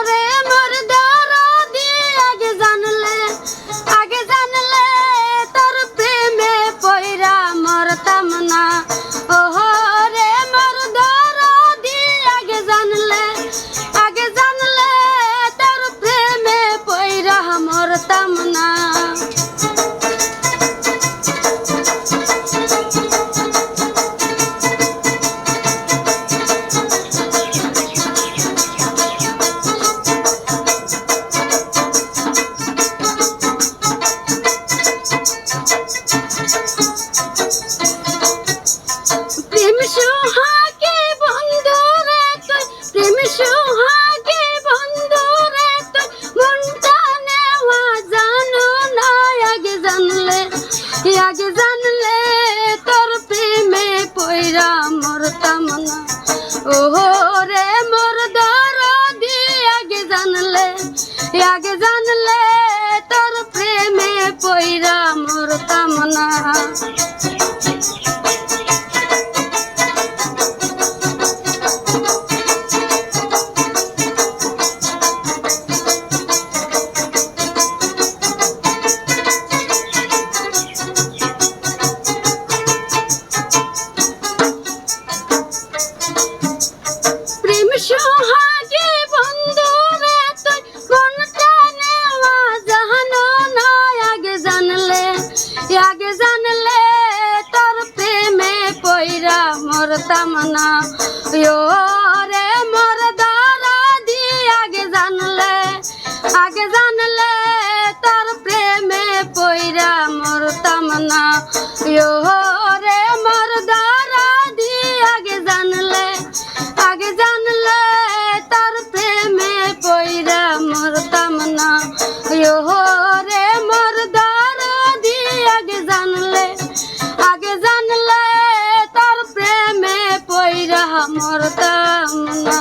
রে মোর দরদি আগে জানলে তোর প্রেমে পইরা মরতাম না। ওহো রে মোর দরদি আগে জানলে তোর প্রেমে পইরা মরতাম না। প্রেম সোহাগে বন্ধু রে তুই, প্রেম সোহাগে বন্ধু রে তুই, মনটা নেওয়া জানো না। আগে জানলে তোর প্রেমে পইরা মরতাম না। ওহো রে মোর দরদি আগে জানলে তোর প্রেমে পইরা মরতাম না। প্রেম সোহাগে বন্ধু রে তুই, মনটা নেওয়া জানো না। আগে জানলে তোর প্রেমে পইরা মরতাম না। রে মোর দরদি আগে জানলে তোর প্রেমে পইরা মরতাম না। রে মোর দরদি আগে জানলে তোর প্রেমে পইরা মরতাম না। রে মোর দরদি আগে জানলে তোর প্রেমে পইরা মরতাম না।